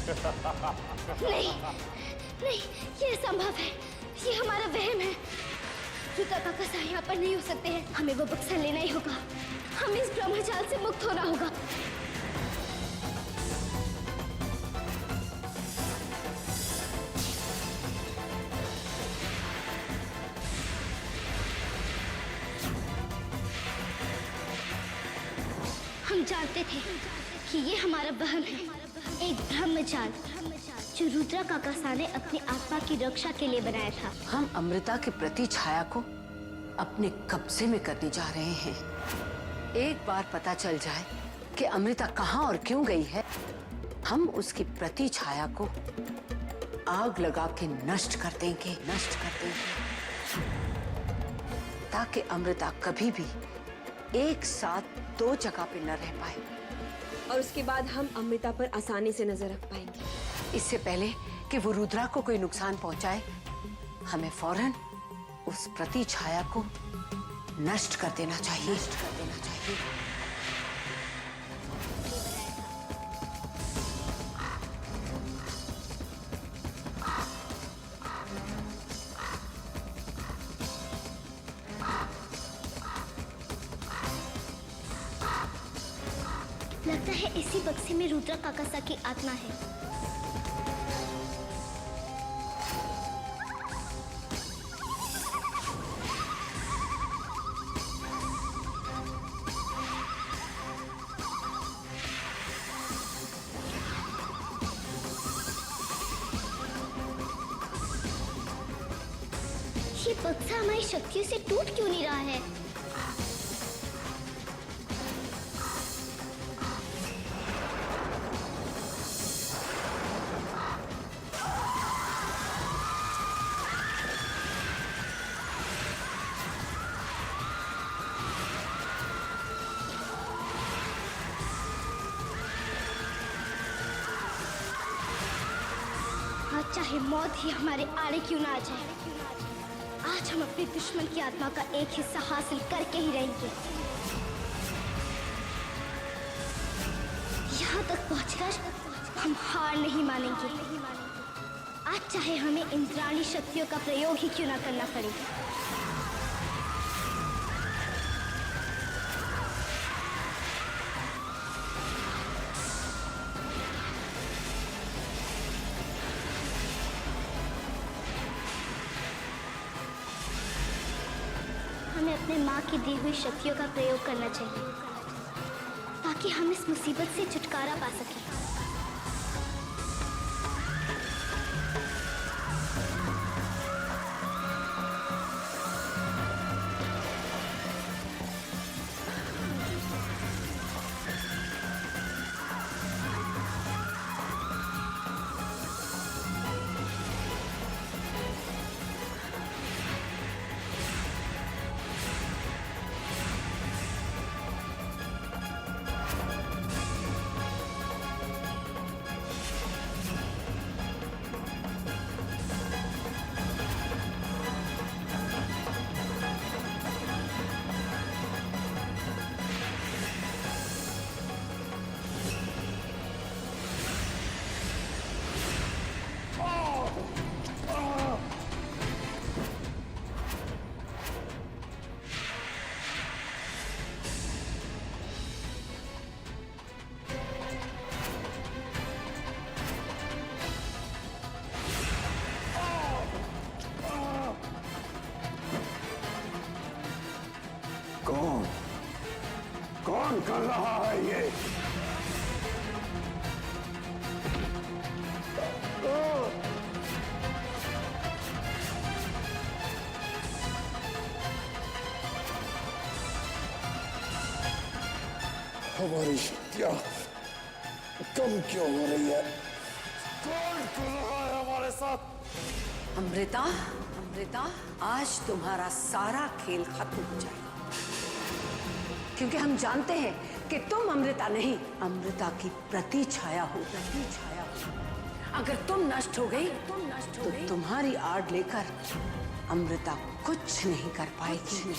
नहीं नहीं, ये असंभव है, ये हमारा वहम है। रुद्रा काका साहब यहाँ पर नहीं हो सकते हैं। हमें वो बक्सा लेना ही होगा, हमें इस ब्रह्मजाल से मुक्त होना होगा। हम जानते थे कि ये हमारा वहम है, एक ब्रह्मजाल जो रुद्रा काका ने अपनी आत्मा की रक्षा के लिए बनाया था। हम अमृता की प्रति छाया को अपने कब्जे में करने जा रहे हैं। एक बार पता चल जाए कि अमृता कहाँ और क्यों गई है, हम उसकी प्रति छाया को आग लगा के नष्ट कर देंगे, ताकि अमृता कभी भी एक साथ दो जगह पे न रह पाए। और उसके बाद हम अमृता पर आसानी से नजर रख पाएंगे। इससे पहले कि वो रुद्रा को कोई नुकसान पहुंचाए, हमें फौरन उस प्रति छाया को नष्ट कर देना चाहिए। लगता है इसी बक्से में रुद्रा काका की आत्मा है। ये बक्सा हमारी शक्तियों से टूट क्यों नहीं रहा है? चाहे मौत ही हमारे आड़े क्यों ना आ जाए, आज हम अपने दुश्मन की आत्मा का एक हिस्सा हासिल करके ही रहेंगे। यहाँ तक पहुंचकर हम हार नहीं मानेंगे, आज चाहे हमें इंद्राणी शक्तियों का प्रयोग ही क्यों ना करना पड़े। हमें अपने माँ की दी हुई शक्तियों का प्रयोग करना चाहिए ताकि हम इस मुसीबत से छुटकारा पा सकें। कौन कर रहा है ये? हमारी शक्तियां कम क्यों हो रही है? कौन कर रहा है हमारे साथ? अमृता, आज तुम्हारा सारा खेल खत्म हो जाएगा, क्योंकि हम जानते हैं कि तुम अमृता नहीं, अमृता की प्रति छाया हो। अगर तुम नष्ट हो गई तो तुम्हारी आड़ लेकर अमृता कुछ नहीं कर पाएगी।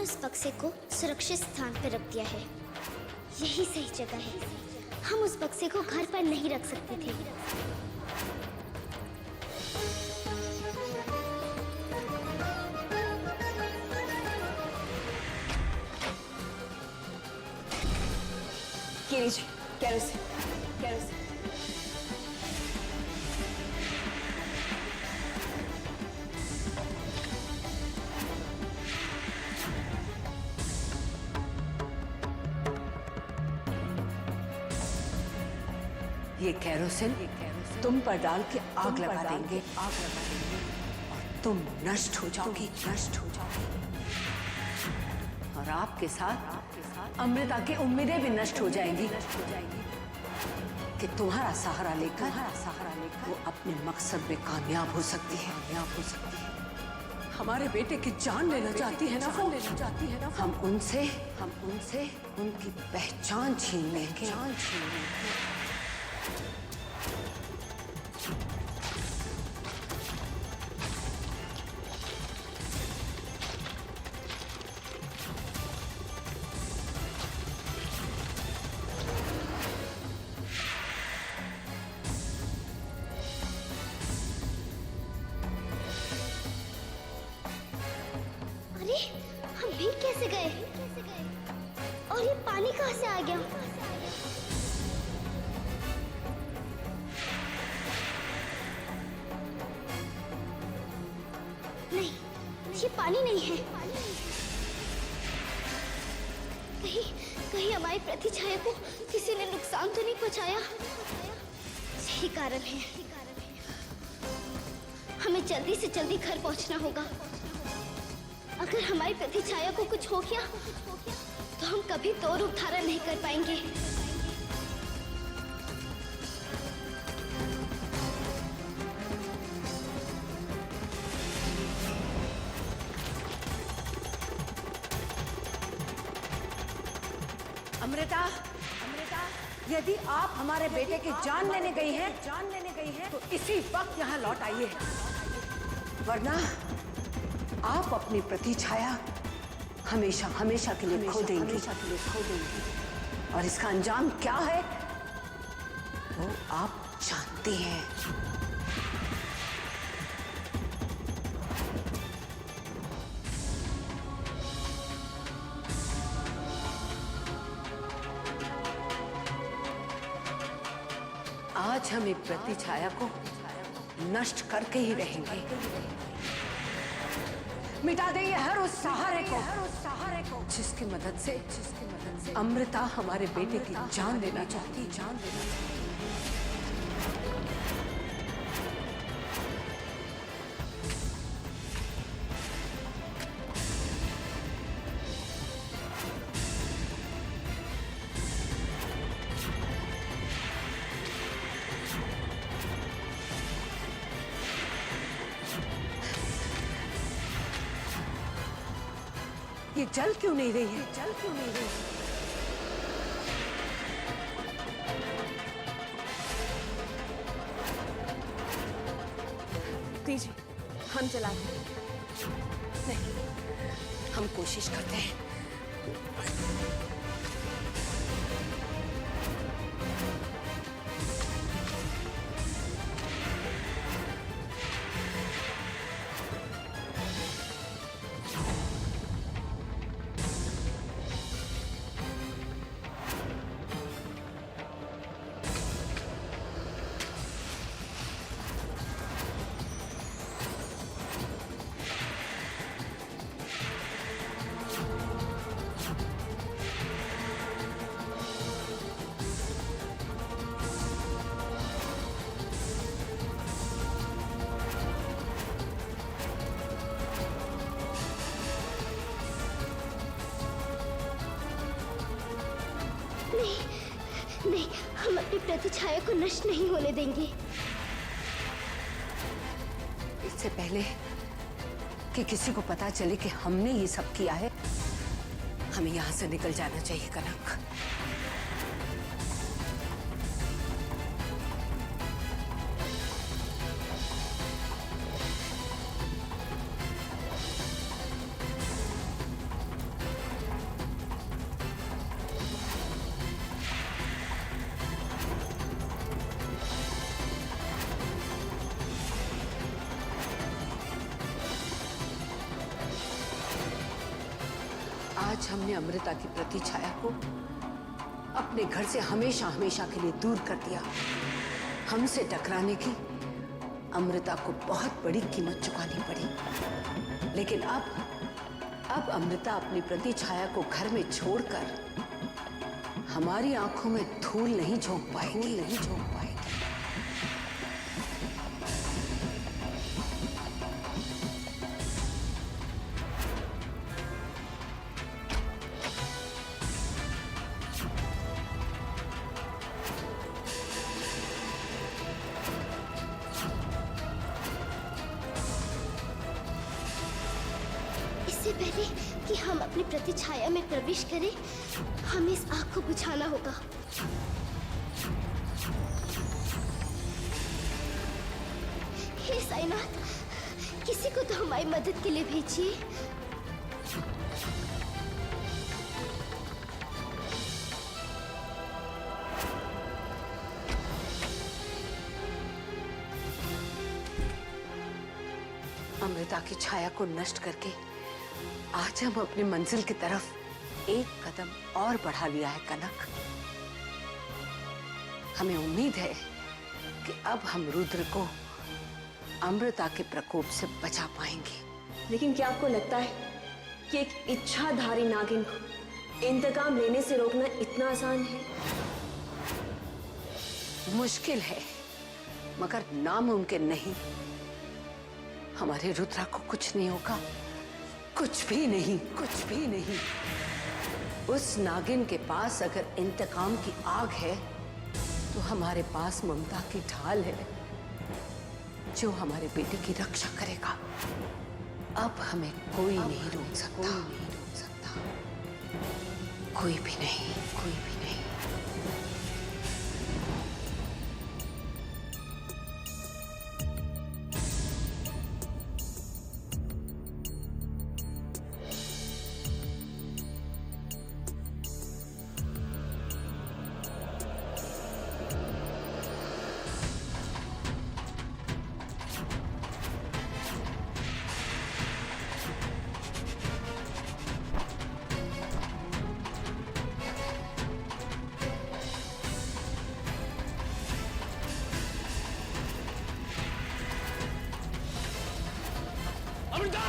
उस बक्से को सुरक्षित स्थान पर रख दिया है। यही सही जगह है। हम उस बक्से को घर पर नहीं रख सकते थे। ये लीजिए केरोसिन, केरोसिन। ये केरोसिन तुम पर डाल के आग लगा देंगे, और तुम नष्ट हो जाओगी, नष्ट हो जाओगी। और आपके साथ अमृता की उम्मीदें भी नष्ट हो जाएंगी कि तुम्हारा सहारा लेकर वो अपने मकसद में कामयाब हो सकती है, कामयाब हो सकती है। हमारे बेटे की जान लेना चाहती है ना वो, लेना चाहती है ना। हम उनसे उनकी पहचान छीन लेंगे, अरे हम भीग कैसे गए? और ये पानी कहाँ से आ गया? नहीं, ये पानी नहीं है। कहीं हमारी प्रतिछाया को किसी ने नुकसान तो नहीं पहुंचाया? यही कारण है। हमें जल्दी से जल्दी घर पहुंचना होगा। अगर हमारी प्रतिछाया को कुछ हो गया तो हम कभी तो रूप धारण नहीं कर पाएंगे। अमृता, यदि आप हमारे बेटे की जान लेने गई हैं, तो इसी वक्त यहाँ लौट आइए, वरना आप अपनी प्रतिछाया हमेशा हमेशा के लिए खो देंगी। और इसका अंजाम क्या है वो आप जानती हैं। आज हम एक प्रतिछाया को नष्ट करके ही रहेंगे। मिटा देंगे हर उस सहारे को जिसकी मदद से अमृता हमारे बेटे की जान लेना चाहती, जान लेना चाहती। ये जल क्यों नहीं रही है? जल क्यों नहीं रही है? दीजिए, हम चलाते हैं। नहीं, हम कोशिश करते हैं। नहीं, हम अपनी प्रतिछाया को नष्ट नहीं होने देंगे। इससे पहले कि किसी को पता चले कि हमने ये सब किया है, हमें यहाँ से निकल जाना चाहिए कनक। हमने अमृता की प्रतिछाया को अपने घर से हमेशा हमेशा के लिए दूर कर दिया। हमसे टकराने की अमृता को बहुत बड़ी कीमत चुकानी पड़ी। लेकिन अब अमृता अपनी प्रतिछाया को घर में छोड़कर हमारी आंखों में धूल नहीं झोंक पाएगी। इससे पहले कि हम अपनी प्रतिछाया में प्रवेश करें, हमें इस आग को बुझाना होगा। हे साईनाथ, किसी को तो हमारी मदद के लिए भेजिए। अमृता की छाया को नष्ट करके आज हम अपनी मंजिल की तरफ एक कदम और बढ़ा लिया है कनक। हमें उम्मीद है कि अब हम रुद्र को अमृता के प्रकोप से बचा पाएंगे। लेकिन क्या आपको लगता है कि एक इच्छाधारी नागिन को इंतकाम लेने से रोकना इतना आसान है? मुश्किल है मगर नामुमकिन नहीं। हमारे रुद्रा को कुछ नहीं होगा, कुछ भी नहीं। उस नागिन के पास अगर इंतकाम की आग है तो हमारे पास ममता की ढाल है जो हमारे बेटे की रक्षा करेगा। अब हमें कोई नहीं रोक सकता, कोई भी नहीं। अमृता,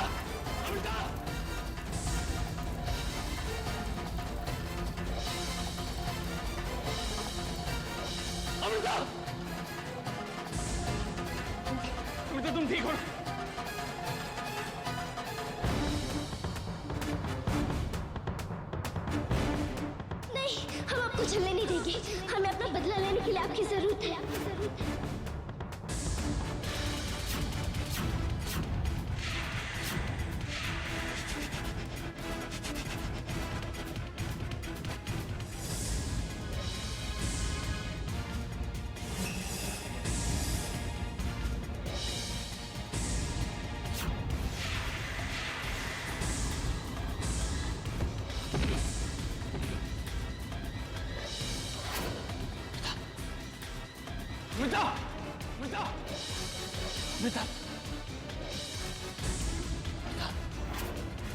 तुम ठीक हो? नहीं, हम आपको चलने नहीं देंगे। हमें अपना बदला लेने के लिए आपकी जरूरत है।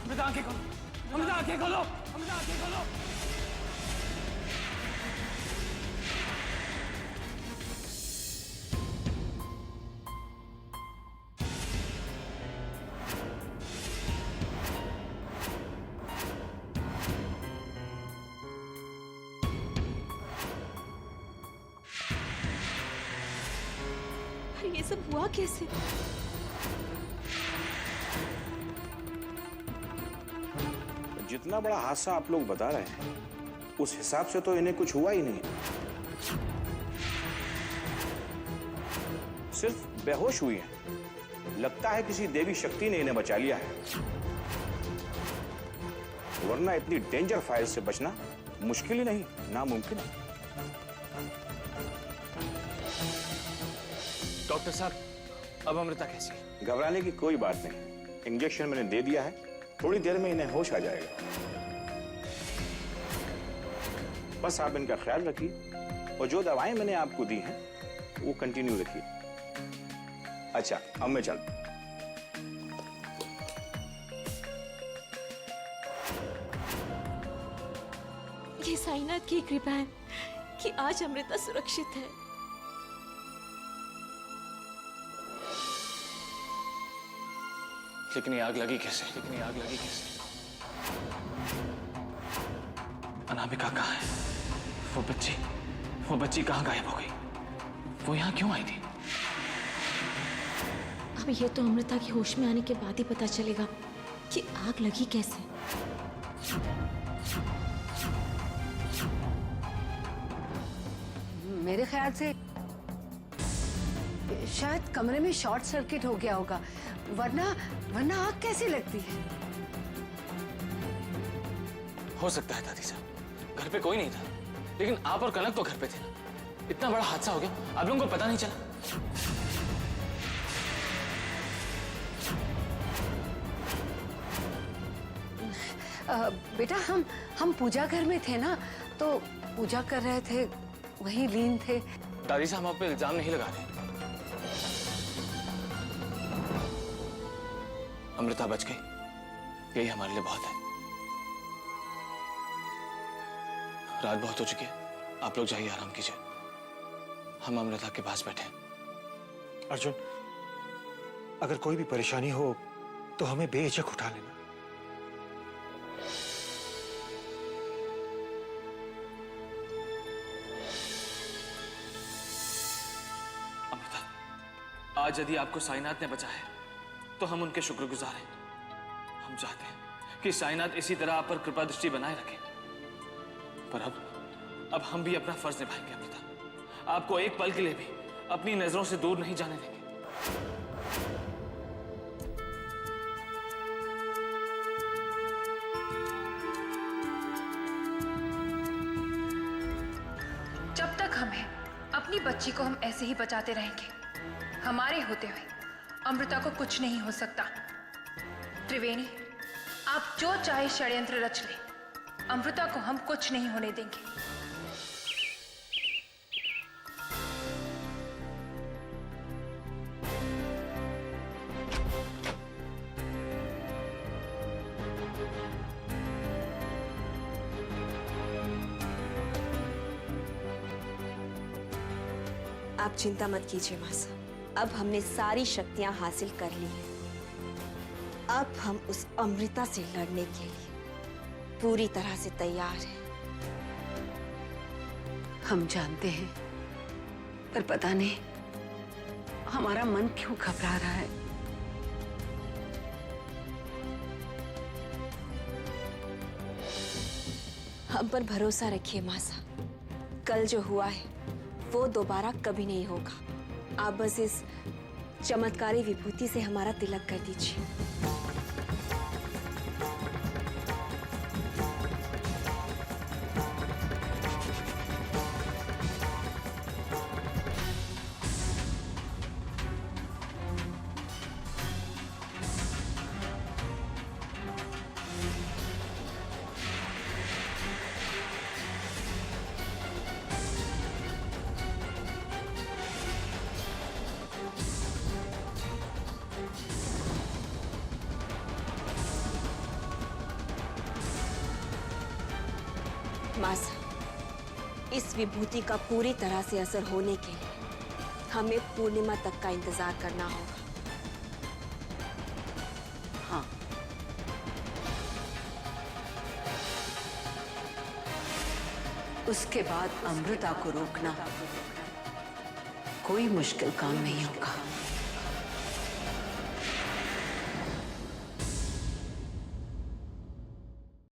अमृता, आंखें खोलो। अमृता, आंखें खोलो। ये सब हुआ कैसे? जितना बड़ा हादसा आप लोग बता रहे हैं उस हिसाब से तो इन्हें कुछ हुआ ही नहीं। सिर्फ बेहोश हुई हैं। लगता है किसी देवी शक्ति ने इन्हें बचा लिया है, वरना इतनी डेंजर फायर से बचना मुश्किल ही नहीं, नामुमकिन है। डॉक्टर साहब, अब अमृता कैसी? घबराने की कोई बात नहीं। इंजेक्शन मैंने दे दिया है, थोड़ी देर में इन्हें होश आ जाएगा। बस आप इनका ख्याल रखिए और जो दवाएं मैंने आपको दी हैं वो कंटिन्यू रखिए। अच्छा, अब मैं चलता हूं। साईनाथ की कृपा है कि आज अमृता सुरक्षित है। लेकिन ये आग लगी कैसे? अनामिका कहाँ है? वो बच्ची कहाँ गायब हो गई? वो यहाँ क्यों आई थी? अब ये तो अमृता की होश में आने के बाद ही पता चलेगा कि आग लगी कैसे। मेरे ख्याल से शायद कमरे में शॉर्ट सर्किट हो गया होगा, वरना आग कैसे लगती है? हो सकता है दादी साहब, घर पे कोई नहीं था, लेकिन आप और कनक तो घर पे थे ना। इतना बड़ा हादसा हो गया, आप लोगों को पता नहीं चला? बेटा हम पूजा घर में थे ना, तो पूजा कर रहे थे, वहीं लीन थे। दादी साहब आप पे इल्जाम नहीं लगा रहे। अमृता बच गई, यही हमारे लिए बहुत है। रात बहुत हो चुकी है, आप लोग जाइए, आराम कीजिए। हम अमृता के पास बैठे हैं। अर्जुन, अगर कोई भी परेशानी हो तो हमें बेझिझक उठा लेना। अमृता, आज यदि आपको साईनाथ ने बचाया है तो हम उनके शुक्रगुजार हैं। हम चाहते हैं कि साईनाथ इसी तरह आप पर कृपा दृष्टि बनाए रखे। पर अब हम भी अपना फर्ज निभाएंगे अमृता। आपको एक पल के लिए भी अपनी नजरों से दूर नहीं जाने देंगे। जब तक हम हैं, अपनी बच्ची को हम ऐसे ही बचाते रहेंगे। हमारे होते हुए अमृता को कुछ नहीं हो सकता। त्रिवेणी, आप जो चाहे षड्यंत्र रच लें, अमृता को हम कुछ नहीं होने देंगे। आप चिंता मत कीजिए मासा, अब हमने सारी शक्तियां हासिल कर ली हैं। अब हम उस अमृता से लड़ने के लिए पूरी तरह से तैयार हैं। हम जानते हैं, पर पता नहीं हमारा मन क्यों घबरा रहा है। हम पर भरोसा रखिए मासा, कल जो हुआ है वो दोबारा कभी नहीं होगा। आप बस इस चमत्कारी विभूति से हमारा तिलक कर दीजिए। मासा, इस विभूति का पूरी तरह से असर होने के लिए हमें पूर्णिमा तक का इंतजार करना होगा। हाँ, उसके बाद अमृता को रोकना कोई मुश्किल काम नहीं होगा।